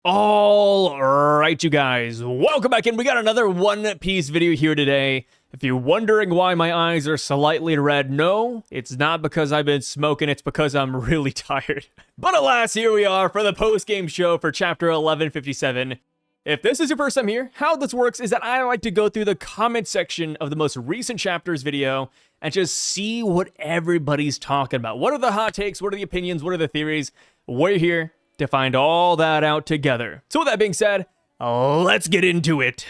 All right, you guys, welcome back in. We got another One Piece video here today. If you're wondering why my eyes are slightly red, no, it's not because I've been smoking, it's because I'm really tired. But alas, here we are for the post-game show for chapter 1157. If this is your first time here, how this works is that I like to go through the comment section of the most recent chapters video and just see what everybody's talking about. What are the hot takes? What are the opinions? What are the theories? We're here to find all that out together. So with that being said, let's get into it.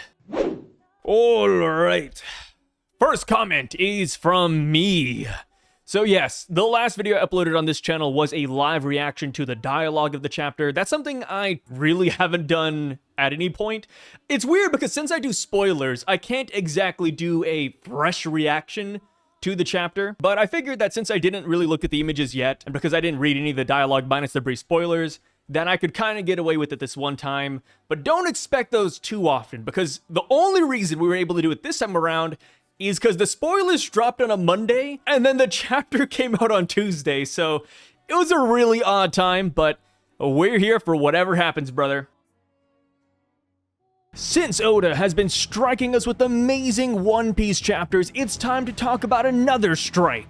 All right. First comment is from me. So yes, the last video I uploaded on this channel was a live reaction to the dialogue of the chapter. That's something I really haven't done at any point. It's weird because since I do spoilers, I can't exactly do a fresh reaction to the chapter, but I figured that since I didn't really look at the images yet, and because I didn't read any of the dialogue minus the brief spoilers, then I could kind of get away with it this one time. But don't expect those too often, because the only reason we were able to do it this time around is because the spoilers dropped on a Monday, and then the chapter came out on Tuesday, so it was a really odd time, but we're here for whatever happens, brother. Since Oda has been striking us with amazing One Piece chapters, it's time to talk about another strike.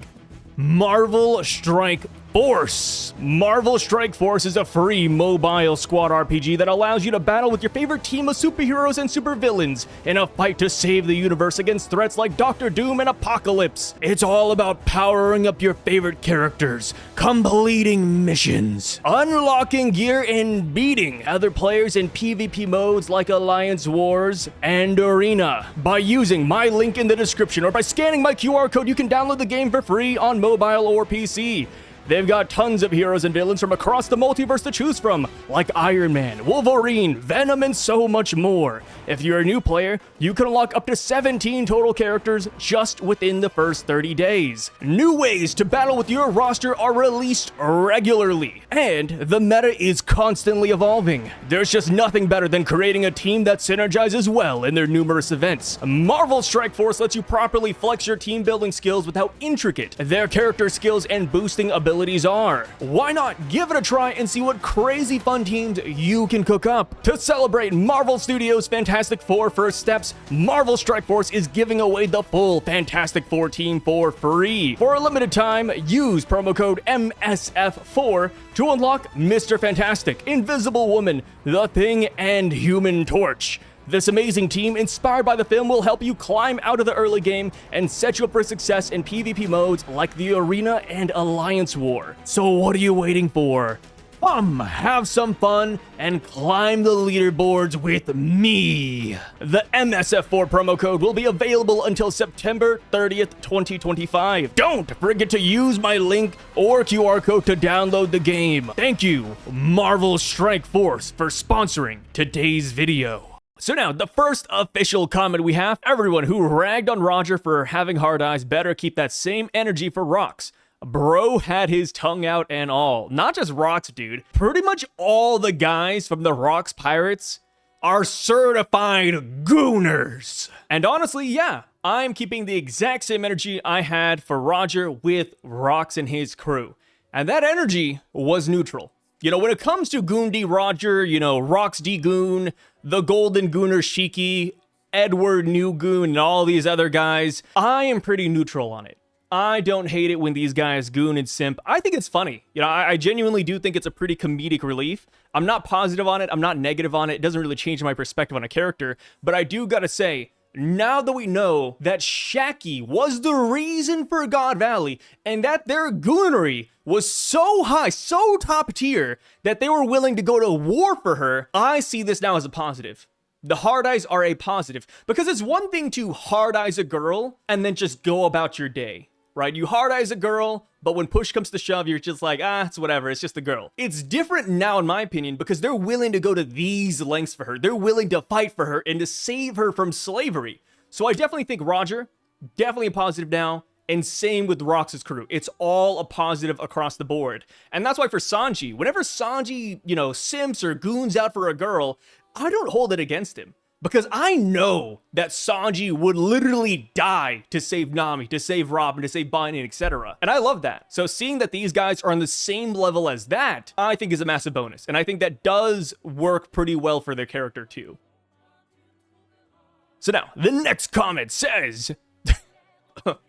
Marvel Strike Force. Marvel Strike Force is a free mobile squad RPG that allows you to battle with your favorite team of superheroes and supervillains in a fight to save the universe against threats like Doctor Doom and Apocalypse. It's all about powering up your favorite characters, completing missions, unlocking gear, and beating other players in PvP modes like Alliance Wars and Arena. By using my link in the description or by scanning my QR code, you can download the game for free on mobile or PC. They've got tons of heroes and villains from across the multiverse to choose from, like Iron Man, Wolverine, Venom, and so much more. If you're a new player, you can unlock up to 17 total characters just within the first 30 days. New ways to battle with your roster are released regularly, and the meta is constantly evolving. There's just nothing better than creating a team that synergizes well in their numerous events. Marvel Strike Force lets you properly flex your team building skills with how intricate their character skills and boosting abilities are. Why not give it a try and see what crazy fun teams you can cook up? To celebrate Marvel Studios' Fantastic Four first steps, Marvel Strike Force is giving away the full Fantastic Four team for free. For a limited time, use promo code MSF4 to unlock Mr. Fantastic, Invisible Woman, The Thing, and Human Torch. This amazing team, inspired by the film, will help you climb out of the early game and set you up for success in PvP modes like the Arena and Alliance War. So what are you waiting for? Have some fun and climb the leaderboards with me. The MSF4 promo code will be available until September 30th, 2025. Don't forget to use my link or QR code to download the game. Thank you, Marvel Strike Force, for sponsoring today's video. So now, the first official comment we have: everyone who ragged on Roger for having hard eyes better keep that same energy for Rocks. Bro had his tongue out and all. Not just Rocks, dude. Pretty much all the guys from the Rocks Pirates are certified gooners. And honestly, yeah, I'm keeping the exact same energy I had for Roger with Rocks and his crew. And that energy was neutral. You know, when it comes to Goon D Roger, you know, Rocks D Goon, the Golden Gooner Shakky, Edward New Goon, and all these other guys, I am pretty neutral on it. I don't hate it when these guys goon and simp. I think it's funny. You know, I genuinely do think it's a pretty comedic relief. I'm not positive on it. I'm not negative on it. It doesn't really change my perspective on a character. But I do gotta say, now that we know that Shakky was the reason for God Valley and that their goonery was so high, so top tier, that they were willing to go to war for her, I see this now as a positive. The hard eyes are a positive, because it's one thing to hard eyes a girl and then just go about your day, right? You hard eyes a girl, but when push comes to shove, you're just like, it's whatever, it's just a girl. It's different now, in my opinion, because they're willing to go to these lengths for her. They're willing to fight for her and to save her from slavery. So I definitely think Roger, definitely a positive now. And same with Rocks' crew. It's all a positive across the board. And that's why for Sanji, whenever Sanji, you know, simps or goons out for a girl, I don't hold it against him. Because I know that Sanji would literally die to save Nami, to save Robin, to save Bonnie, etc. And I love that. So seeing that these guys are on the same level as that, I think is a massive bonus. And I think that does work pretty well for their character too. So now, the next comment says...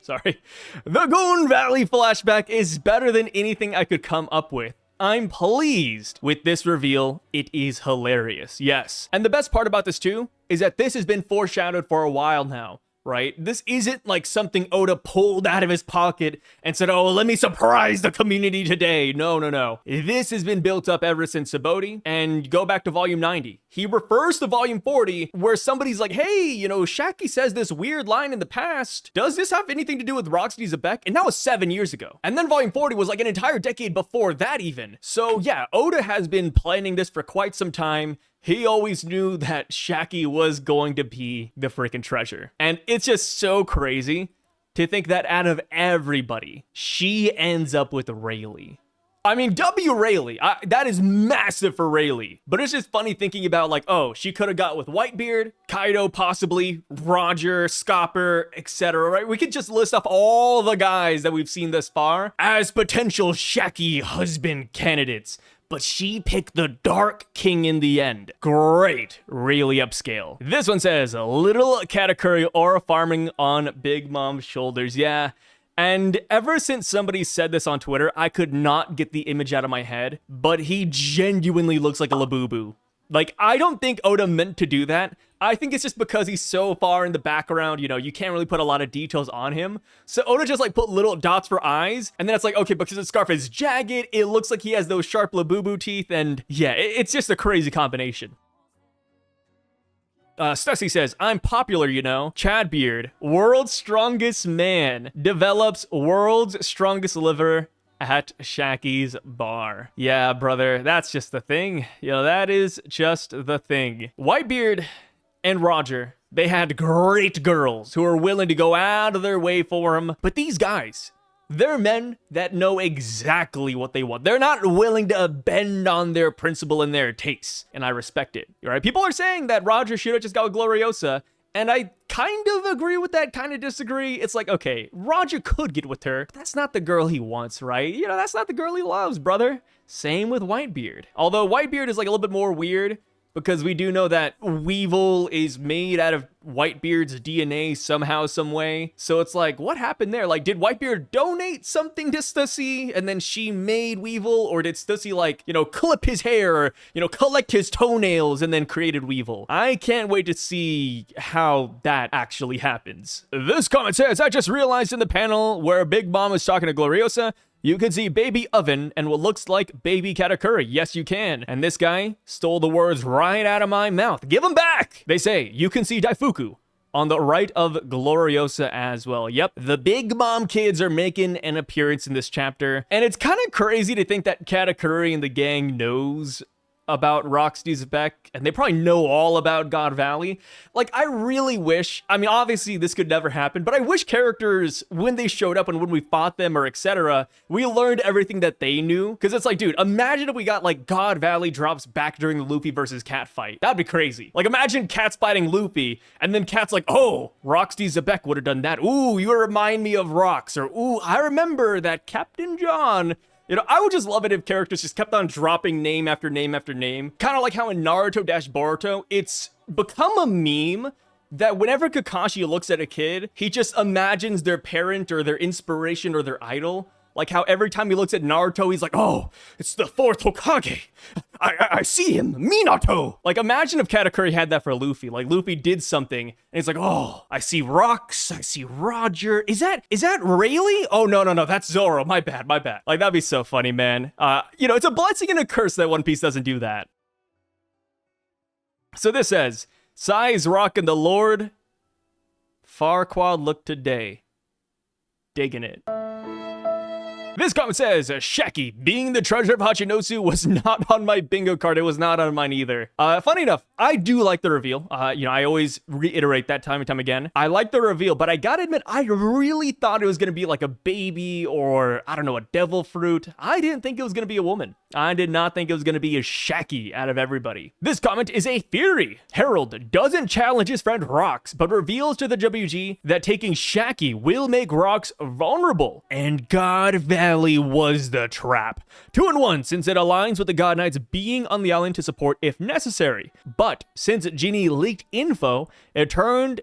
Sorry. The Goon Valley flashback is better than anything I could come up with. I'm pleased with this reveal. It is hilarious. Yes. And the best part about this too is that this has been foreshadowed for a while now, right? This isn't like something Oda pulled out of his pocket and said, oh, let me surprise the community today. No, no, no. This has been built up ever since Subodhi, and go back to volume 90. He refers to volume 40 where somebody's like, hey, you know, Shakky says this weird line in the past. Does this have anything to do with Rocksteady Xebec? And that was 7 years ago. And then volume 40 was like an entire decade before that even. So yeah, Oda has been planning this for quite some time. He always knew that Shakky was going to be the freaking treasure. And it's just so crazy to think that out of everybody, she ends up with Rayleigh. I mean, Rayleigh, that is massive for Rayleigh. But it's just funny thinking about like, oh, she could have got with Whitebeard, Kaido possibly, Roger, Scopper, etc. Right? We could just list off all the guys that we've seen thus far as potential Shakky husband candidates. But she picked the Dark King in the end. Great, really upscale. This one says, little Katakuri aura farming on Big Mom's shoulders. Yeah. And ever since somebody said this on Twitter, I could not get the image out of my head, but he genuinely looks like a Labubu. Like, I don't think Oda meant to do that. I think it's just because he's so far in the background, you know, you can't really put a lot of details on him. So Oda just like put little dots for eyes, and then it's like, okay, because his scarf is jagged, it looks like he has those sharp Labubu teeth, and yeah, it's just a crazy combination. Stussy says, I'm popular, you know. Chad Beard, world's strongest man, develops world's strongest liver at Shakky's bar. Yeah, brother, that's just the thing. You know, that is just the thing. Whitebeard and Roger, they had great girls who were willing to go out of their way for him. But these guys, they're men that know exactly what they want. They're not willing to bend on their principle and their tastes. And I respect it. Right? People are saying that Roger should have just got with Gloriosa. And I kind of agree with that, kind of disagree. It's like, okay, Roger could get with her, but that's not the girl he wants, right? You know, that's not the girl he loves, brother. Same with Whitebeard. Although Whitebeard is like a little bit more weird, because we do know that Weevil is made out of Whitebeard's DNA somehow, some way. So it's like, what happened there? Like, did Whitebeard donate something to Stussy and then she made Weevil? Or did Stussy, like, you know, clip his hair or, you know, collect his toenails and then created Weevil? I can't wait to see how that actually happens. This comment says, I just realized in the panel where Big Mom is talking to Gloriosa, you can see Baby Oven and what looks like Baby Katakuri. Yes, you can. And this guy stole the words right out of my mouth. Give them back! They say, you can see Daifuku on the right of Gloriosa as well. Yep, the Big Mom kids are making an appearance in this chapter. And it's kind of crazy to think that Katakuri and the gang knows about Rocksteady Xebec, and they probably know all about God Valley. Like, I really wish, I mean, obviously this could never happen, but I wish characters, when they showed up and when we fought them or etc., we learned everything that they knew. Because it's like, dude, imagine if we got like God Valley drops back during the Luffy versus Cat fight. That'd be crazy. Like, imagine Cat's fighting Luffy, and then Cat's like, oh, Rocksteady Xebec would have done that. Ooh, you remind me of Rocks, or ooh, I remember that Captain John. You know, I would just love it if characters just kept on dropping name after name after name. Kind of like how in Naruto-Boruto, it's become a meme that whenever Kakashi looks at a kid, he just imagines their parent or their inspiration or their idol. Like how every time he looks at Naruto, he's like, oh, it's the fourth Hokage. I see him, Minato. Like, imagine if Katakuri had that for Luffy. Like, Luffy did something, and he's like, oh, I see Rocks, I see Roger. Is that Rayleigh? Oh, no, that's Zoro. My bad. Like, that'd be so funny, man. You know, it's a blessing and a curse that One Piece doesn't do that. So this says, Sai's rockin' the Lord. Farquaad look today. Digging it. This comment says, Shakky, being the treasure of Hachinosu was not on my bingo card. It was not on mine either. Funny enough, I do like the reveal. You know, I always reiterate that time and time again. I like the reveal, but I gotta admit, I really thought it was gonna be like a baby or, I don't know, a devil fruit. I didn't think it was gonna be a woman. I did not think it was going to be a Shakky out of everybody. This comment is a theory. Harald doesn't challenge his friend Rox, but reveals to the WG that taking Shakky will make Rox vulnerable. And God Valley was the trap. 2-1 since it aligns with the God Knights being on the island to support if necessary. But since Ginny leaked info, it turned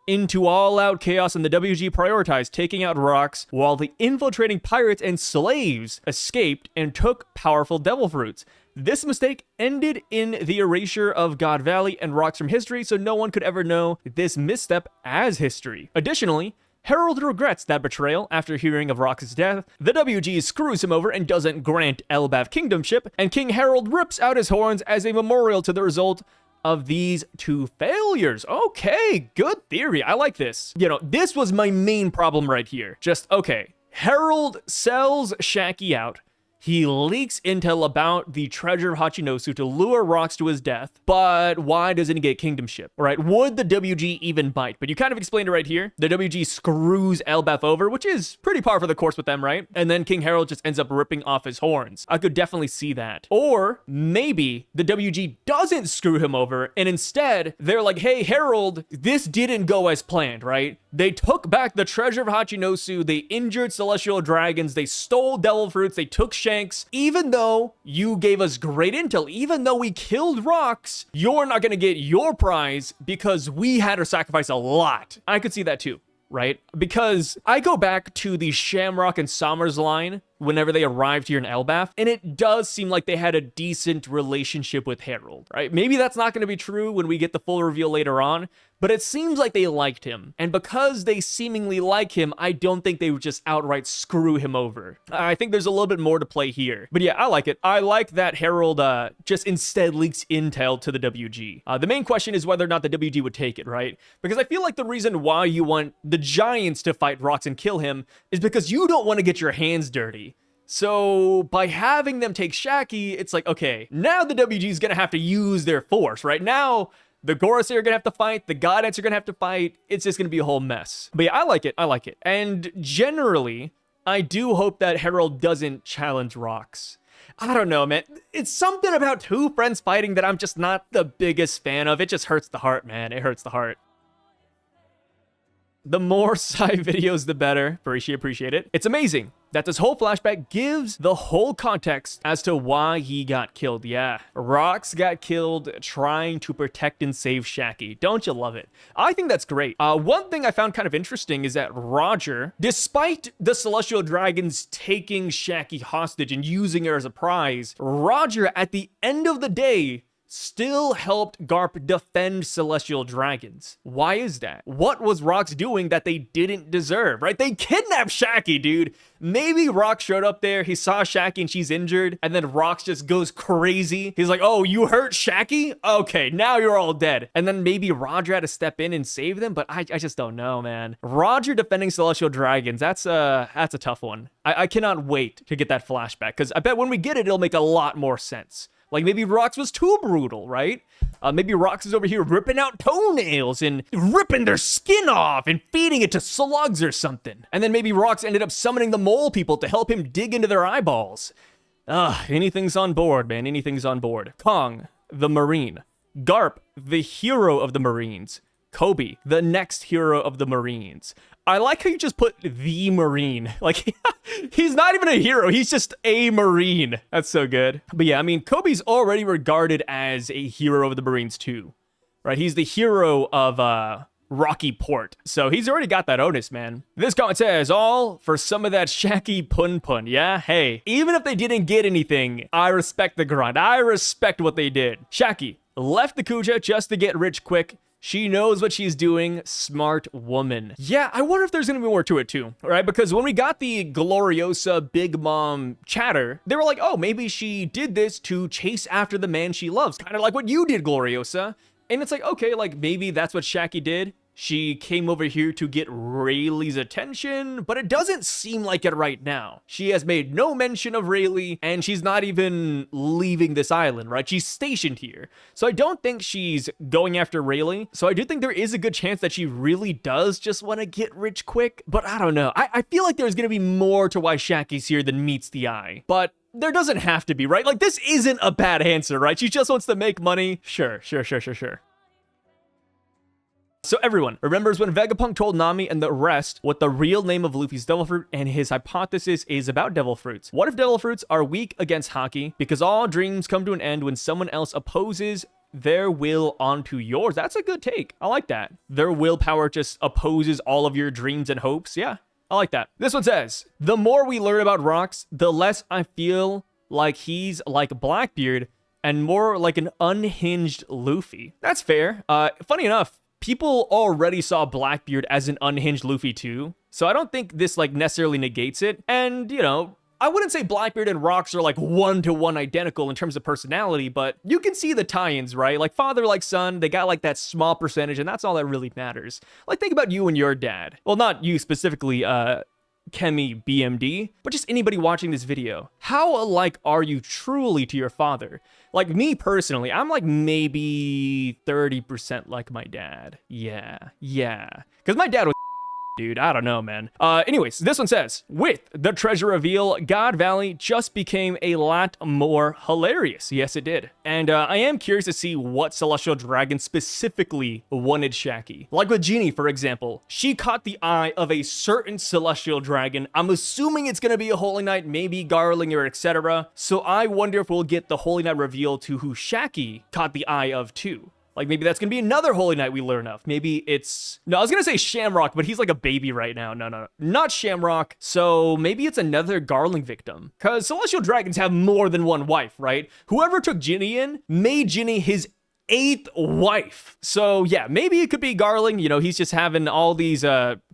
into all-out chaos, and the WG prioritized taking out Rox while the infiltrating pirates and slaves escaped and took powerful devil fruits. This mistake ended in the erasure of God Valley and Rox from history, so no one could ever know this misstep as history. Additionally, Harald regrets that betrayal after hearing of Rox's death. The WG screws him over and doesn't grant Elbaf kingdomship, and King Harald rips out his horns as a memorial to the result of these two failures. Okay, good theory. I like this. You know, this was my main problem right here. Just, okay, Harald sells Shakky out. He leaks intel about the treasure of Hachinosu to lure Rox to his death, but why doesn't he get kingdomship, right? Would the WG even bite? But you kind of explained it right here. The WG screws Elbaf over, which is pretty par for the course with them, right? And then King Harald just ends up ripping off his horns. I could definitely see that. Or maybe the WG doesn't screw him over, and instead they're like, hey, Harald, this didn't go as planned, right? They took back the treasure of Hachinosu, they injured celestial dragons, they stole devil fruits, they took Shanks. Even though you gave us great intel, even though we killed Rox, you're not gonna get your prize because we had to sacrifice a lot. I could see that too, right? Because I go back to the Shamrock and Somers line whenever they arrived here in Elbaf, and it does seem like they had a decent relationship with Harald, right? Maybe that's not going to be true when we get the full reveal later on, but it seems like they liked him. And because they seemingly like him, I don't think they would just outright screw him over. I think there's a little bit more to play here. But yeah, I like it. I like that Harald just instead leaks intel to the WG. The main question is whether or not the WG would take it, right? Because I feel like the reason why you want the Giants to fight Rox and kill him is because you don't want to get your hands dirty. So by having them take Shakky, it's like, okay, now the WG is going to have to use their force, right? Now the Gorosei are going to have to fight, the God Knights are going to have to fight. It's just going to be a whole mess. But yeah, I like it. I like it. And generally, I do hope that Harald doesn't challenge Rox. I don't know, man. It's something about two friends fighting that I'm just not the biggest fan of. It just hurts the heart, man. It hurts the heart. The more side videos, the better. Appreciate it. It's amazing that this whole flashback gives the whole context as to why he got killed. Yeah, Rox got killed trying to protect and save Shakky. Don't you love it? I think that's great. One thing I found kind of interesting is that Roger, despite the Celestial Dragons taking Shakky hostage and using her as a prize, Roger, at the end of the day, still helped Garp defend Celestial Dragons. Why is that? What was Rox doing that they didn't deserve, right? They kidnapped Shakky, dude. Maybe Rox showed up there, he saw Shakky and she's injured, and then Rox just goes crazy. He's like, oh, you hurt Shakky? Okay, now you're all dead. And then maybe Roger had to step in and save them, but I just don't know, man. Roger defending Celestial Dragons, that's a tough one. I cannot wait to get that flashback, because I bet when we get it, it'll make a lot more sense. Like maybe Rox was too brutal, right? Maybe Rox is over here ripping out toenails and ripping their skin off and feeding it to slugs or something. And then maybe Rox ended up summoning the mole people to help him dig into their eyeballs. Anything's on board, man. Anything's on board. Kong, the Marine. Garp, the hero of the Marines. Kobe, the next hero of the Marines. I like how you just put the Marine. Like, he's not even a hero. He's just a Marine. That's so good. But yeah, I mean, Kobe's already regarded as a hero of the Marines too, right? He's the hero of Rocky Port. So he's already got that onus, man. This comment says, all for some of that Shakky pun. Yeah, hey, even if they didn't get anything, I respect the grind. I respect what they did. Shakky left the Kuja just to get rich quick. She knows what she's doing. Smart woman. Yeah, I wonder if there's gonna be more to it too, right? Because when we got the Gloriosa Big Mom chatter, they were like, oh, maybe she did this to chase after the man she loves. Kind of like what you did, Gloriosa. And it's like, okay, like maybe that's what Shakky did. She came over here to get Rayleigh's attention, but it doesn't seem like it right now. She has made no mention of Rayleigh, and she's not even leaving this island, right? She's stationed here. So I don't think she's going after Rayleigh. So I do think there is a good chance that she really does just want to get rich quick, but I don't know. I feel like there's going to be more to why Shakky's here than meets the eye. But There doesn't have to be, right? Like, this isn't a bad answer, right? She just wants to make money. Sure. So everyone remembers when Vegapunk told Nami and the rest what the real name of Luffy's devil fruit and his hypothesis is about devil fruits. What if devil fruits are weak against Haki because all dreams come to an end when someone else opposes their will onto yours? That's a good take. I like that. Their willpower just opposes all of your dreams and hopes. Yeah, I like that. This one says, the more we learn about Rocks, the less I feel like he's like Blackbeard and more like an unhinged Luffy. That's fair. Funny enough, people already saw Blackbeard as an unhinged Luffy too, so I don't think this like necessarily negates it. And, you know, I wouldn't say Blackbeard and Rocks are like one-to-one identical in terms of personality, but you can see the tie-ins, right? Like father, like son, they got like that small percentage, and that's all that really matters. Like think about you and your dad. Well, not you specifically, Kemi BMD, but just anybody watching this video. How alike are you truly to your father? Like me personally, I'm like maybe 30% like my dad. Yeah. Because my dad was dude, I don't know, man. Anyways, this one says, with the treasure reveal, God Valley just became a lot more hilarious. Yes, it did. And I am curious to see what celestial dragon specifically wanted Shakky. Like with Genie, for example, she caught the eye of a certain celestial dragon. I'm assuming it's gonna be a Holy Knight, maybe Garling or etc. So I wonder if we'll get the Holy Knight reveal to who Shakky caught the eye of too. Like, maybe that's gonna be another Holy Knight we learn of. Maybe it's... No, I was gonna say Shamrock, but he's like a baby right now. No. Not Shamrock. So maybe it's another Garling victim. Because Celestial Dragons have more than one wife, right? Whoever took Ginny in made Ginny his 8th wife. So yeah, maybe it could be Garling. You know, he's just having all these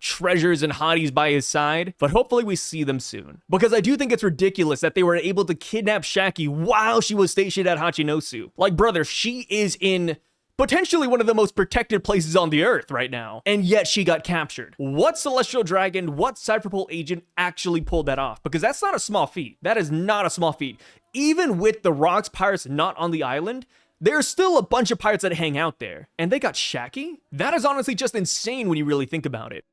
treasures and hotties by his side. But hopefully we see them soon. Because I do think it's ridiculous that they were able to kidnap Shakky while she was stationed at Hachinosu. Like, brother, she is in... potentially one of the most protected places on the earth right now, and yet she got captured. What celestial dragon, what Cypherpole agent actually pulled that off? Because that's not a small feat. That is not a small feat. Even with the Rocks pirates not on the island, there's still a bunch of pirates that hang out there, and they got Shakky? That is honestly just insane when you really think about it.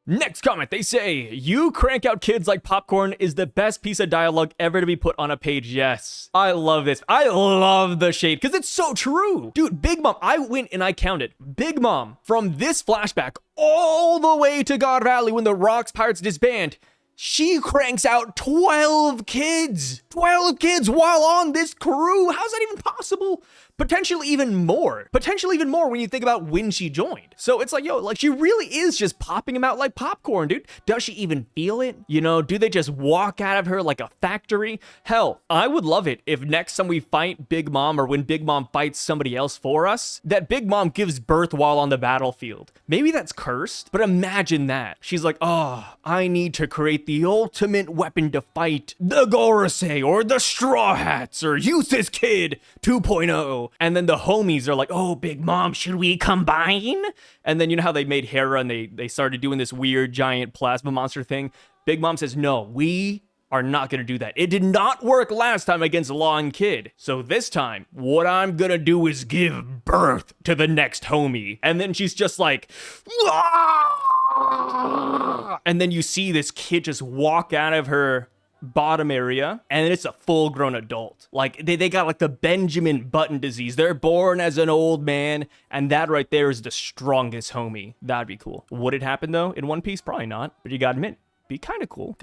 Next comment, they say, you crank out kids like popcorn is the best piece of dialogue ever to be put on a page. Yes. I love this. I love the shade because it's so true. Dude, Big Mom, I went and I counted. Big Mom, from this flashback all the way to God Valley when the Rocks Pirates disband, she cranks out 12 kids. 12 kids while on this crew. How's that even possible? Potentially even more. Potentially even more when you think about when she joined. So it's like, yo, like she really is just popping them out like popcorn, dude. Does she even feel it? You know, do they just walk out of her like a factory? Hell, I would love it if next time we fight Big Mom or when Big Mom fights somebody else for us, that Big Mom gives birth while on the battlefield. Maybe that's cursed, but imagine that. She's like, oh, I need to create the ultimate weapon to fight the Gorosei or the Straw Hats or Youth's Kid 2.0. And then the homies are like, oh, Big Mom, should we combine? And then you know how they made Hera and they started doing this weird giant plasma monster thing? Big Mom says, no, we are not going to do that. It did not work last time against Law and Kid. So this time, what I'm going to do is give birth to the next homie. And then she's just like, ah! And then you see this kid just walk out of her bottom area, and it's a full-grown adult. Like, they got like the Benjamin Button disease. They're born as an old man, and that right there is the strongest homie. That'd be cool. Would it happen, though, in One Piece? Probably not, but you gotta admit, be kind of cool,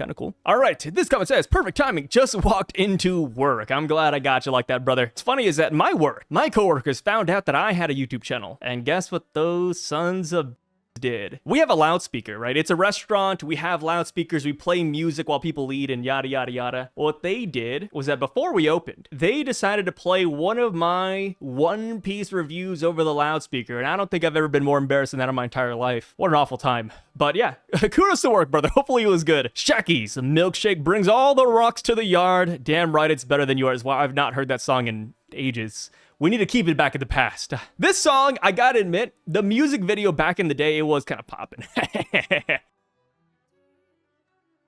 All right, this comment says, perfect timing, just walked into work. I'm glad I got you like that, brother. What's funny is that my coworkers found out that I had a YouTube channel, and guess what those sons of did? We have a loudspeaker, right? It's a restaurant. We have loudspeakers. We play music while people eat and yada, yada, yada. What they did was that before we opened, they decided to play one of my One Piece reviews over the loudspeaker. And I don't think I've ever been more embarrassed than that in my entire life. What an awful time. But yeah, kudos to work, brother. Hopefully it was good. Shakky's milkshake brings all the rocks to the yard. Damn right it's better than yours. Well, I've not heard that song in ages. We need to keep it back in the past. This song, I gotta admit, the music video back in the day, it was kind of popping.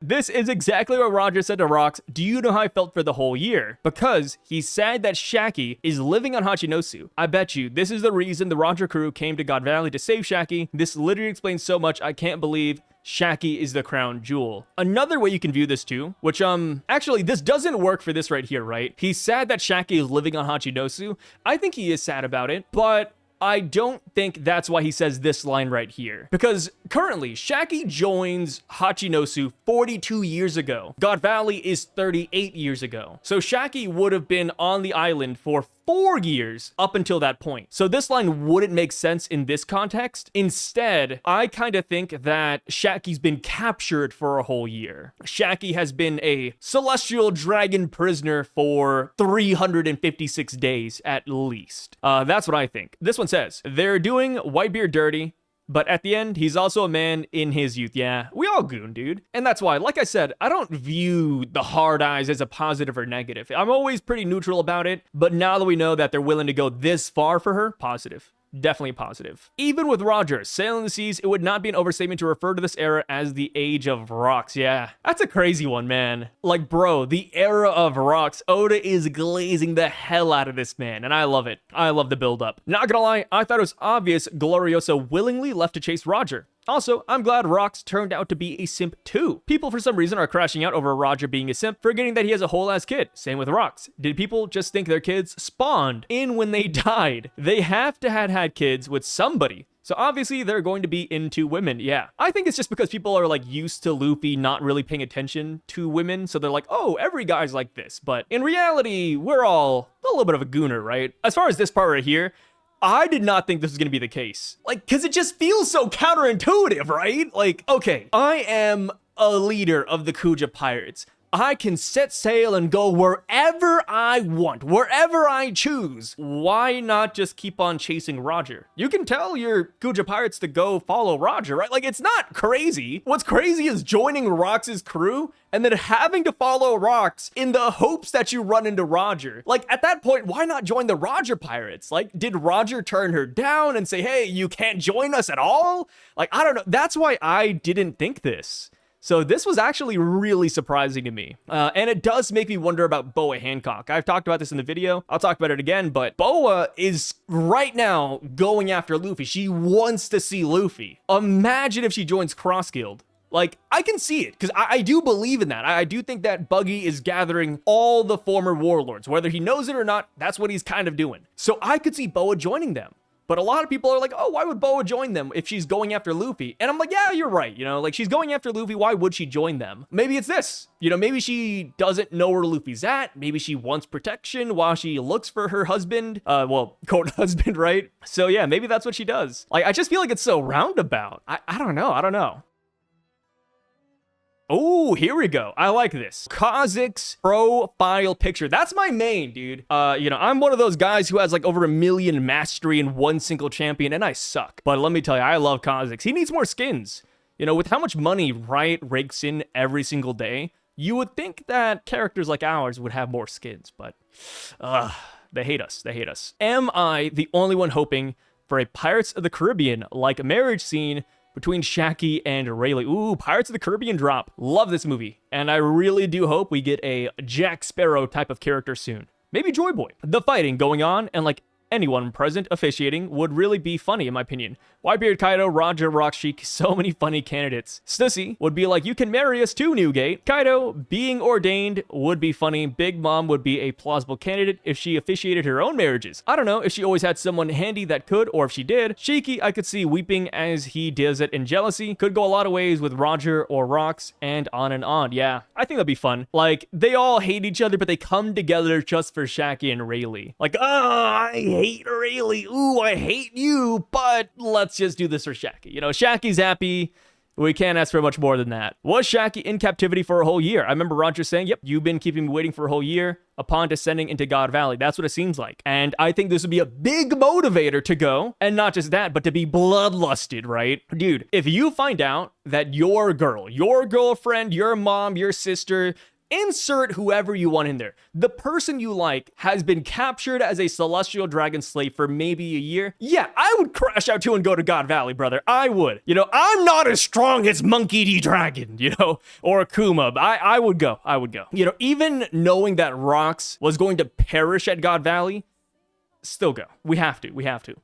This is exactly what Roger said to Rocks. Do you know how I felt for the whole year? Because he's sad that Shakky is living on Hachinosu. I bet you this is the reason the Roger crew came to God Valley to save Shakky. This literally explains so much. I can't believe Shakky is the crown jewel. Another way you can view this too, which actually this doesn't work for this right here, right? He's sad that Shakky is living on Hachinosu. I think he is sad about it, but I don't think that's why he says this line right here. Because currently, Shakky joins Hachinosu 42 years ago. God Valley is 38 years ago. So Shakky would have been on the island for 4 years up until that point. So this line wouldn't make sense in this context. Instead, I kind of think that Shakky's been captured for a whole year. Shakky has been a celestial dragon prisoner for 356 days at least. That's what I think. This one says, they're doing Whitebeard dirty, but at the end, he's also a man in his youth. Yeah, we all goon, dude. And that's why, like I said, I don't view the hard eyes as a positive or negative. I'm always pretty neutral about it, but now that we know that they're willing to go this far for her, positive. Definitely positive. Even with Roger sailing the seas, it would not be an overstatement to refer to this era as the Age of Rocks. Yeah, that's a crazy one, man. Like, bro, the era of rocks. Oda is glazing the hell out of this, man, and I love it. I love the build-up. Not gonna lie, I thought it was obvious Gloriosa willingly left to chase Roger. Also, I'm glad Rocks turned out to be a simp too. People for some reason are crashing out over Roger being a simp, forgetting that he has a whole ass kid. Same with Rocks. Did people just think their kids spawned in when they died? They have to have had kids with somebody. So obviously they're going to be into women, yeah. I think it's just because people are like used to Luffy not really paying attention to women, so they're like, oh, every guy's like this. But in reality, we're all a little bit of a gooner, right? As far as this part right here, I did not think this was going to be the case. Like, because it just feels so counterintuitive, right? Like, okay, I am a leader of the Kuja Pirates. I can set sail and go wherever I want, wherever I choose. Why not just keep on chasing Roger? You can tell your Kuja Pirates to go follow Roger, right? Like, it's not crazy. What's crazy is joining Rocks' crew and then having to follow Rocks in the hopes that you run into Roger. Like, at that point, why not join the Roger Pirates? Like, did Roger turn her down and say, hey, you can't join us at all? Like, I don't know. That's why I didn't think this. So this was actually really surprising to me. And it does make me wonder about Boa Hancock. I've talked about this in the video. I'll talk about it again, but Boa is right now going after Luffy. She wants to see Luffy. Imagine if she joins Cross Guild. Like, I can see it, because I do believe in that. I do think that Buggy is gathering all the former warlords. Whether he knows it or not, that's what he's kind of doing. So I could see Boa joining them. But a lot of people are like, oh, why would Boa join them if she's going after Luffy? And I'm like, yeah, you're right. You know, like, she's going after Luffy. Why would she join them? Maybe it's this. You know, maybe she doesn't know where Luffy's at. Maybe she wants protection while she looks for her husband. Well, quote husband, right? So yeah, maybe that's what she does. Like, I just feel like it's so roundabout. I don't know. I don't know. Oh, here we go. I like this. Kozik's profile picture. That's my main, dude. You know, I'm one of those guys who has like over 1 million mastery in one single champion, and I suck. But let me tell you, I love Kozik's. He needs more skins. You know, with how much money Riot rakes in every single day, you would think that characters like ours would have more skins, but they hate us. They hate us. Am I the only one hoping for a Pirates of the Caribbean-like marriage scene between Shakky and Rayleigh? Ooh, Pirates of the Caribbean drop. Love this movie. And I really do hope we get a Jack Sparrow type of character soon. Maybe Joy Boy. The fighting going on and like anyone present officiating would really be funny in my opinion. Whitebeard, Kaido, Roger, Rocksheik, so many funny candidates. Stussy would be like, you can marry us too, Newgate. Kaido being ordained would be funny. Big Mom would be a plausible candidate if she officiated her own marriages. I don't know if she always had someone handy that could, or if she did. Shakky, I could see weeping as he does it in jealousy. Could go a lot of ways with Roger or Rocks, and on and on. Yeah, I think that'd be fun. Like, they all hate each other, but they come together just for Shakky and Rayleigh. Like, oh, I hate Rayleigh. Ooh, I hate you, but let's just do this for Shakky. You know, Shacky's happy. We can't ask for much more than that. Was Shakky in captivity for a whole year? I remember Roger saying, yep, you've been keeping me waiting for a whole year upon descending into God Valley. That's what it seems like. And I think this would be a big motivator to go. And not just that, but to be bloodlusted, right? Dude, if you find out that your girl, your girlfriend, your mom, your sister, insert whoever you want in there, the person you like has been captured as a celestial dragon slave for maybe a year, yeah, I would crash out too and go to God Valley, brother. I would. You know, I'm not as strong as Monkey D. Dragon, you know, or Akuma. I would go. I would go. You know, even knowing that Rocks was going to perish at God Valley, still go. We have to. We have to.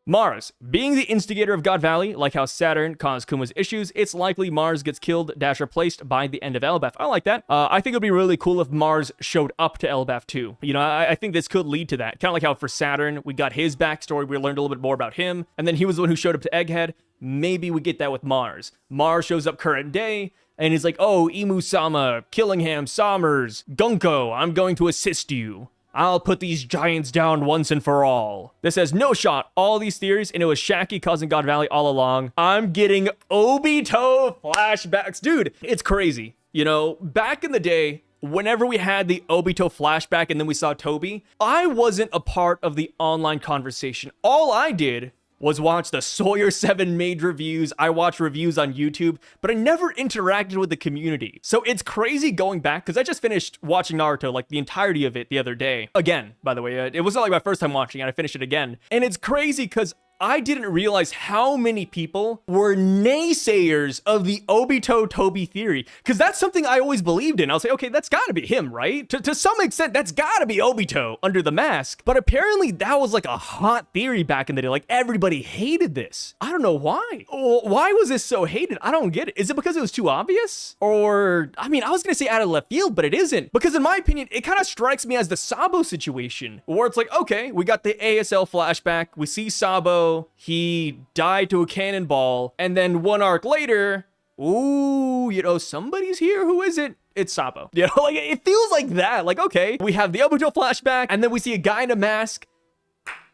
Mars. Being the instigator of God Valley, like how Saturn caused Kuma's issues, it's likely Mars gets killed - replaced by the end of Elbaf. I like that. I think it'd be really cool if Mars showed up to Elbaf too. You know, I think this could lead to that. Kind of like how for Saturn, we got his backstory, we learned a little bit more about him, and then he was the one who showed up to Egghead. Maybe we get that with Mars. Mars shows up current day, and he's like, oh, Imu-sama, Killingham, Sommers, Gunko, I'm going to assist you. I'll put these giants down once and for all. This has no shot. All these theories, and it was Shakky causing God Valley all along. I'm getting Obito flashbacks. Dude, it's crazy. You know, back in the day, whenever we had the Obito flashback and then we saw Toby, I wasn't a part of the online conversation. All I did was watch the Sawyer 7 made reviews. I watched reviews on YouTube, but I never interacted with the community. So it's crazy going back, because I just finished watching Naruto, like the entirety of it the other day. Again, by the way, it wasn't like my first time watching it, I finished it again. And it's crazy because I didn't realize how many people were naysayers of the Obito Toby theory, because that's something I always believed in. I'll say, okay, that's gotta be him, right? To some extent, that's gotta be Obito under the mask. But apparently that was like a hot theory back in the day. Like everybody hated this. I don't know why. Why was this so hated? I don't get it. Is it because it was too obvious? Or, I mean, I was gonna say out of left field, but it isn't. Because in my opinion, it kind of strikes me as the Sabo situation, where it's like, okay, we got the ASL flashback, we see Sabo, he died to a cannonball, and then one arc later, ooh, you know, somebody's here. Who is it? It's Sabo. You know, like it feels like that. Like, okay, we have the Obito flashback, and then we see a guy in a mask.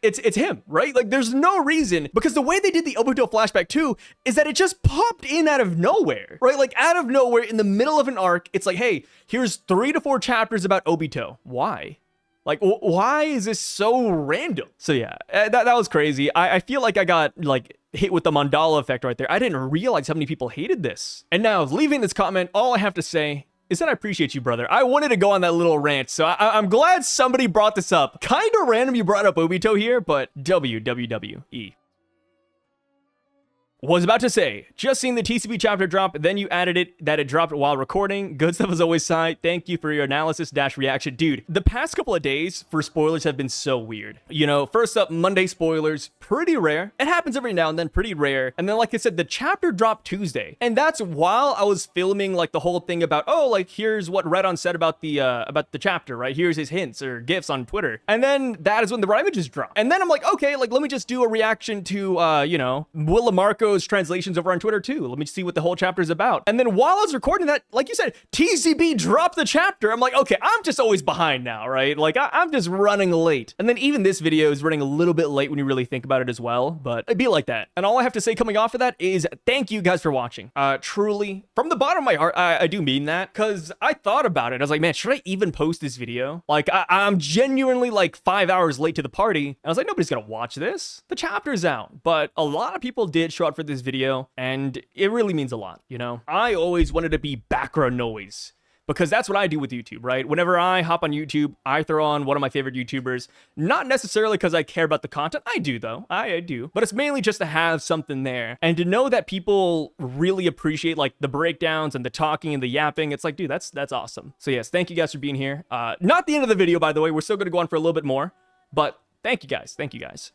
It's him, right? Like there's no reason, because the way they did the Obito flashback too is that it just popped in out of nowhere, right? Like out of nowhere in the middle of an arc, it's like, hey, here's 3 to 4 chapters about Obito. Why? Like, why is this so random? So yeah, that was crazy. I feel like I got like hit with the mandala effect right there. I didn't realize how many people hated this. And now leaving this comment, all I have to say is that I appreciate you, brother. I wanted to go on that little rant, so I'm glad somebody brought this up. Kind of random you brought up Obito here, but WWWE. Was about to say, just seen the TCB chapter drop, then you added it that it dropped while recording. Good stuff as always, Sai. Thank you for your analysis - reaction. Dude, the past couple of days for spoilers have been so weird. You know, first up, Monday spoilers, pretty rare. It happens every now and then, pretty rare. And then, like I said, the chapter dropped Tuesday. And that's while I was filming like the whole thing about, oh, like here's what Redon said about the chapter, right? Here's his hints or gifs on Twitter. And then that is when the raw images dropped. And then I'm like, okay, like let me just do a reaction to, you know, Willa Marco's translations over on Twitter too. Let me see what the whole chapter is about. And then while I was recording that, like you said, TCB dropped the chapter. I'm like, okay, I'm just always behind now, right? Like I'm just running late. And then even this video is running a little bit late when you really think about it as well, but it'd be like that. And all I have to say coming off of that is thank you guys for watching. Truly, from the bottom of my heart, I do mean that, because I thought about it. I was like, man, should I even post this video? Like I'm genuinely like 5 hours late to the party. And I was like, nobody's gonna watch this. The chapter's out. But a lot of people did show up for this video, and it really means a lot, you know? I always wanted to be background noise, because that's what I do with YouTube, right? Whenever I hop on YouTube, I throw on one of my favorite YouTubers, not necessarily because I care about the content. I do though, I do, but it's mainly just to have something there and to know that people really appreciate like the breakdowns and the talking and the yapping. It's like, dude, that's awesome. So yes, thank you guys for being here. Not the end of the video, by the way. We're still going to go on for a little bit more, but thank you guys. Thank you guys.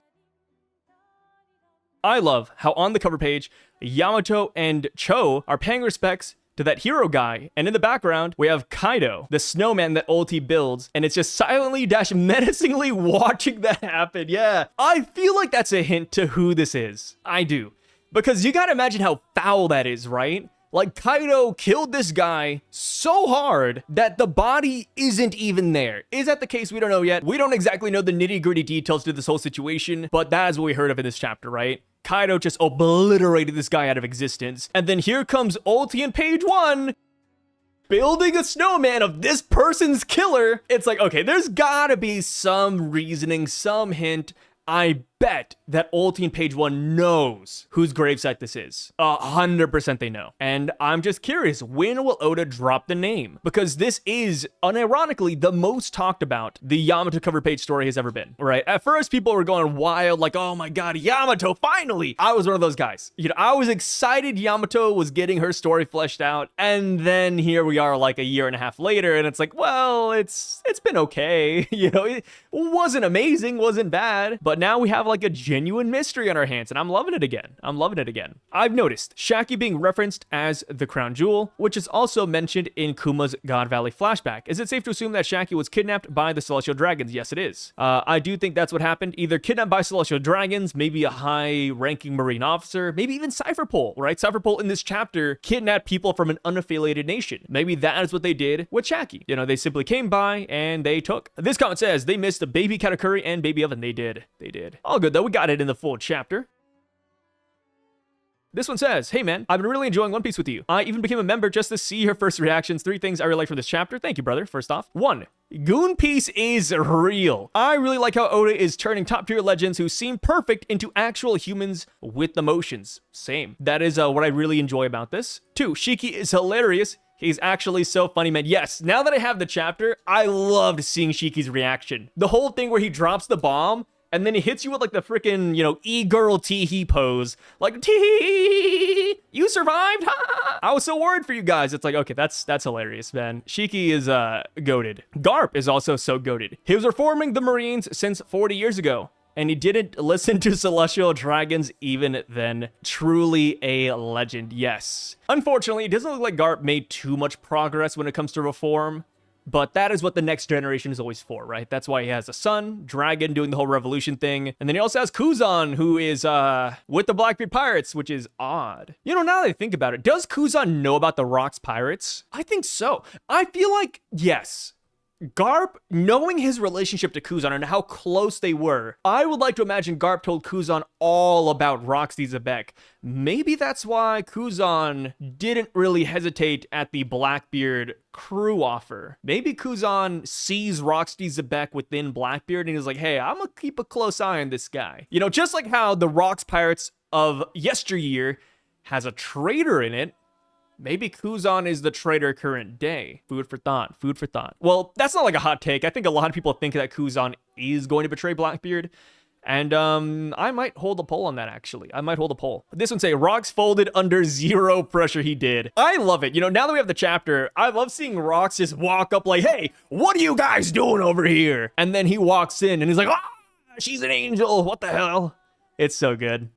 I love how on the cover page, Yamato and Cho are paying respects to that hero guy, and in the background, we have Kaido, the snowman that Ulti builds, and it's just silently - menacingly watching that happen. Yeah, I feel like that's a hint to who this is. I do. Because you gotta imagine how foul that is, right? Like, Kaido killed this guy so hard that the body isn't even there. Is that the case? We don't know yet. We don't exactly know the nitty-gritty details to this whole situation, but that is what we heard of in this chapter, right? Kaido just obliterated this guy out of existence. And then here comes Ulti in page 1, building a snowman of this person's killer. It's like, okay, there's gotta be some reasoning, some hint. I bet that Ulti in page 1 knows whose gravesite this is. 100% they know. And I'm just curious, when will Oda drop the name? Because this is, unironically, the most talked about the Yamato cover page story has ever been, right? At first, people were going wild, like, oh my god, Yamato, finally! I was one of those guys. You know, I was excited Yamato was getting her story fleshed out, and then here we are like a year and a half later, and it's like, well, it's been okay. You know, it wasn't amazing, wasn't bad, but now we have like a genuine mystery on our hands, and I'm loving it again. I'm loving it again. I've noticed Shakky being referenced as the crown jewel, which is also mentioned in Kuma's God Valley flashback. Is it safe to assume that Shakky was kidnapped by the Celestial Dragons? Yes, it is. I do think that's what happened. Either kidnapped by Celestial Dragons, maybe a high-ranking Marine officer, maybe even Cypherpole, right? Cypherpole in this chapter kidnapped people from an unaffiliated nation. Maybe that is what they did with Shakky. You know, they simply came by and they took. This comment says they missed the baby Katakuri and baby Oven. They did. They did. All good though. We got it in the full chapter. This one says, hey man, I've been really enjoying One Piece with you. I even became a member just to see your first reactions. 3 things I really like from this chapter. Thank you, brother. First off, 1. Goon Piece is real. I really like how Oda is turning top tier legends who seem perfect into actual humans with emotions. Same. That is what I really enjoy about this. 2. Shiki is hilarious. He's actually so funny, man. Yes, now that I have the chapter, I loved seeing Shiki's reaction. The whole thing where he drops the bomb and then he hits you with like the freaking, you know, e-girl tee-hee pose. Like, tee-hee, you survived, ha! I was so worried for you guys. It's like, okay, that's hilarious, man. Shiki is goated. Garp is also so goated. He was reforming the Marines since 40 years ago, and he didn't listen to Celestial Dragons even then. Truly a legend, yes. Unfortunately, it doesn't look like Garp made too much progress when it comes to reform. But that is what the next generation is always for, right? That's why he has a son, Dragon, doing the whole revolution thing. And then he also has Kuzan, who is with the Blackbeard Pirates, which is odd. You know, now that I think about it, does Kuzan know about the Rocks Pirates? I think so. I feel like, yes. Garp, knowing his relationship to Kuzan and how close they were, I would like to imagine Garp told Kuzan all about Roxy Xebec. Maybe that's why Kuzan didn't really hesitate at the Blackbeard crew offer. Maybe Kuzan sees Roxy Xebec within Blackbeard and he's like, hey, I'm gonna keep a close eye on this guy. You know, just like how the Rocks Pirates of yesteryear has a traitor in it, maybe Kuzan is the traitor current day. Food for thought, food for thought. Well, that's not like a hot take. I think a lot of people think that Kuzan is going to betray Blackbeard. And I might hold a poll on that, actually. I might hold a poll. This one say, Rox folded under zero pressure he did. I love it. You know, now that we have the chapter, I love seeing Rox just walk up like, hey, what are you guys doing over here? And then he walks in and he's like, ah, she's an angel. What the hell? It's so good.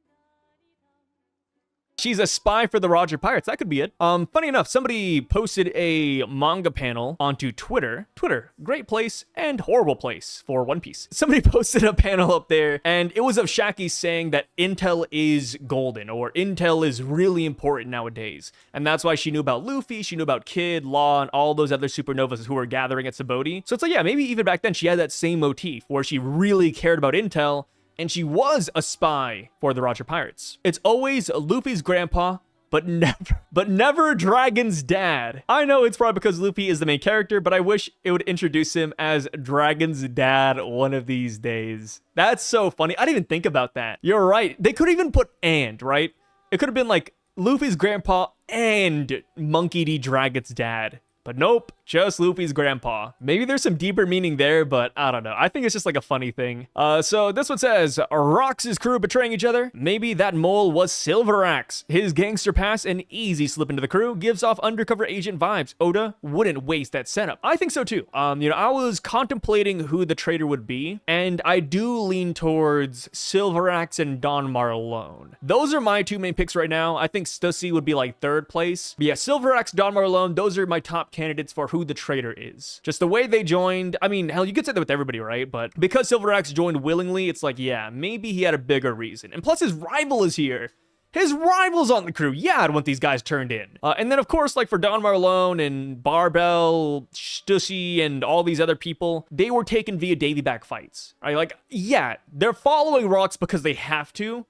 She's a spy for the Roger Pirates. That could be it. Funny enough, somebody posted a manga panel onto Twitter. Twitter, great place and horrible place for One Piece. Somebody posted a panel up there, and it was of Shakky saying that intel is golden, or intel is really important nowadays. And that's why she knew about Luffy, she knew about Kid, Law, and all those other supernovas who were gathering at Sabaody. So it's like, yeah, maybe even back then she had that same motif where she really cared about intel, and she was a spy for the Roger Pirates. It's always Luffy's grandpa, but never Dragon's dad. I know it's probably because Luffy is the main character, but I wish it would introduce him as Dragon's dad one of these days. That's so funny. I didn't even think about that. You're right. They could even put and, right? It could have been like Luffy's grandpa and Monkey D. Dragon's dad. But nope, just Luffy's grandpa. Maybe there's some deeper meaning there, but I don't know. I think it's just like a funny thing. So this one says, Rox's crew betraying each other? Maybe that mole was Silver Axe. His gangster pass and easy slip into the crew gives off undercover agent vibes. Oda wouldn't waste that setup. I think so too. You know, I was contemplating who the traitor would be, and I do lean towards Silver Axe and Don Marlone. Those are my 2 main picks right now. I think Stussy would be like 3rd place. But yeah, Silver Axe, Don Marlone, those are my top candidates for who the traitor is. Just the way they joined. I mean, hell, you could say that with everybody, right? But because Silver Axe joined willingly, it's like, yeah, maybe he had a bigger reason. And plus his rival is here. His rival's on the crew. Yeah, I'd want these guys turned in. And then, of course, like for Don Marlone and Barbell, Stussy, and all these other people, they were taken via Davy back fights. Right? Like, yeah, they're following Rocks because they have to.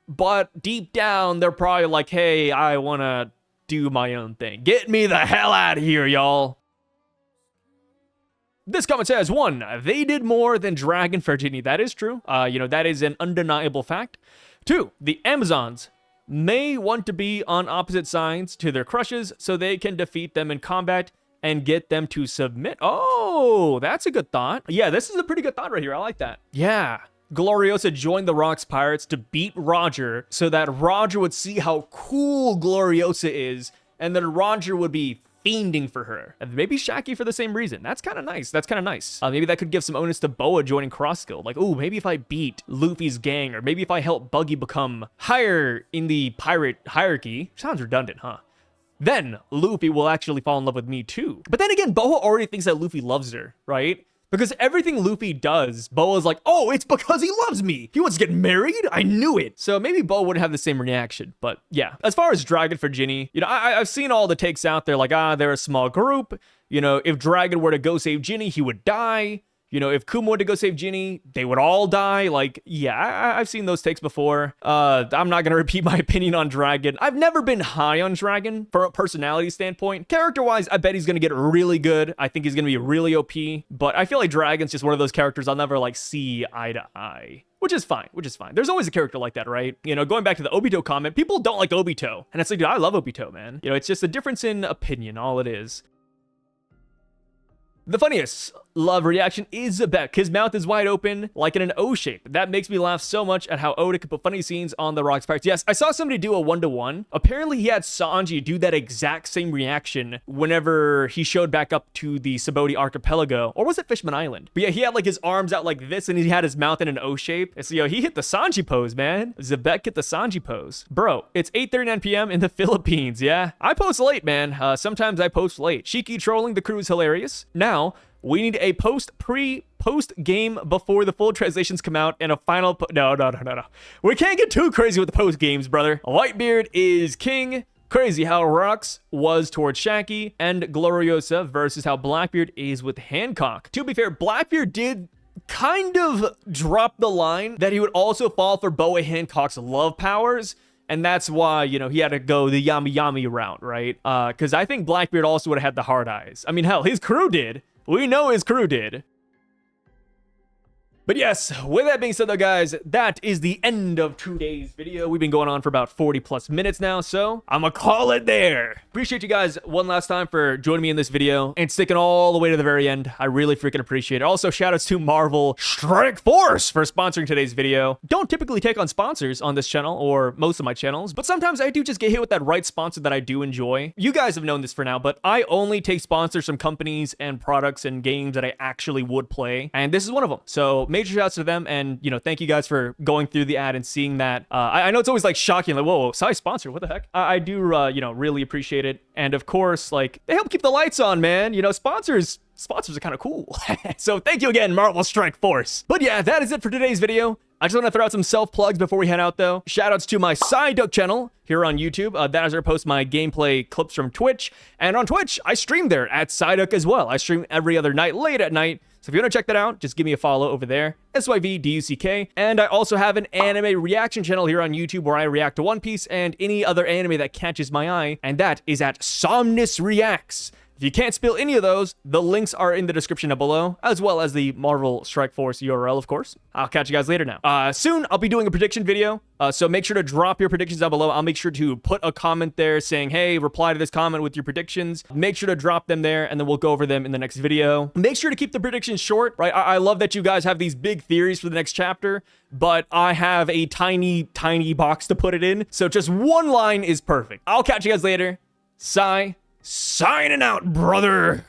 But deep down, they're probably like, hey, I want to do my own thing. Get me the hell out of here, y'all. This comment says, 1, they did more than Dragon for Ginny. That is true. You know, that is an undeniable fact. 2, the Amazons may want to be on opposite sides to their crushes so they can defeat them in combat and get them to submit. Oh, that's a good thought. Yeah, this is a pretty good thought right here. I like that. Yeah. Gloriosa joined the Rocks Pirates to beat Roger so that Roger would see how cool Gloriosa is, and then Roger would be fiending for her. And maybe Shakky for the same reason. That's kind of nice. That's kind of nice. Maybe that could give some onus to Boa joining Cross Guild. Like, oh, maybe if I beat Luffy's gang, or maybe if I help Buggy become higher in the pirate hierarchy. Sounds redundant, huh? Then Luffy will actually fall in love with me too. But then again, Boa already thinks that Luffy loves her, right? Because everything Luffy does, Boa's like, oh, it's because he loves me. He wants to get married? I knew it. So maybe Boa wouldn't have the same reaction. But yeah, as far as Dragon for Ginny, you know, I've seen all the takes out there like, they're a small group. You know, if Dragon were to go save Ginny, he would die. You know, if Kuma were to go save Ginny, they would all die. Like, yeah, I've seen those takes before. I'm not going to repeat my opinion on Dragon. I've never been high on Dragon from a personality standpoint. Character-wise, I bet he's going to get really good. I think he's going to be really OP. But I feel like Dragon's just one of those characters I'll never, like, see eye to eye. Which is fine, There's always a character like that, right? You know, going back to the Obito comment, people don't like Obito. And it's like, dude, I love Obito, man. You know, it's just a difference in opinion, all it is. The funniest love reaction is Xebec. His mouth is wide open, like in an O shape. That makes me laugh so much at how Oda could put funny scenes on the Rocks parts. Yes, I saw somebody do a 1-to-1. Apparently, he had Sanji do that exact same reaction whenever he showed back up to the Subodi archipelago. Or was it Fishman Island? But yeah, he had like his arms out like this, and he had his mouth in an O shape. And so, yo, he hit the Sanji pose, man. Xebec hit the Sanji pose. Bro, it's 8:39 p.m. in the Philippines, yeah? I post late, man. Sometimes I post late. Shakky trolling the crew is hilarious. Now, we need a post game before the full translations come out and a final no. We can't get too crazy with the post games, brother. Whitebeard is king. Crazy how Rocks was towards Shakky, and Gloriosa versus how Blackbeard is with Hancock. To be fair, Blackbeard did kind of drop the line that he would also fall for Boa Hancock's love powers. And that's why, you know, he had to go the yummy yummy route, right? Because I think Blackbeard also would have had the hard eyes. I mean, hell, his crew did. We know his crew did. But yes, with that being said though, guys, that is the end of today's video. We've been going on for about 40 plus minutes now, so I'm gonna call it there. Appreciate you guys one last time for joining me in this video and sticking all the way to the very end. I really freaking appreciate it. Also, shoutouts to Marvel Strike Force for sponsoring today's video. Don't typically take on sponsors on this channel or most of my channels, but sometimes I do just get hit with that right sponsor that I do enjoy. You guys have known this for now, but I only take sponsors from companies and products and games that I actually would play, and this is one of them. So major shouts to them, and you know, thank you guys for going through the ad and seeing that. I know it's always like shocking, like whoa, Psy sponsor, what the heck? I do you know, really appreciate it, and of course, like, they help keep the lights on, man. You know, sponsors are kind of cool. So thank you again, Marvel Strike Force. But yeah, that is it for today's video. I just want to throw out some self-plugs before we head out, though. Shoutouts to my Syvduck channel here on YouTube. That is where I post my gameplay clips from Twitch. And on Twitch, I stream there at Syvduck as well. I stream every other night, late at night. So if you want to check that out, just give me a follow over there. SYVDUCK. And I also have an anime reaction channel here on YouTube where I react to One Piece and any other anime that catches my eye. And that is at Somnus Reacts. If you can't spell any of those, the links are in the description down below, as well as the Marvel Strike Force URL, of course. I'll catch you guys later now. Soon, I'll be doing a prediction video, so make sure to drop your predictions down below. I'll make sure to put a comment there saying, hey, reply to this comment with your predictions. Make sure to drop them there, and then we'll go over them in the next video. Make sure to keep the predictions short, right? I love that you guys have these big theories for the next chapter, but I have a tiny, tiny box to put it in, so just one line is perfect. I'll catch you guys later. Signing out, brother.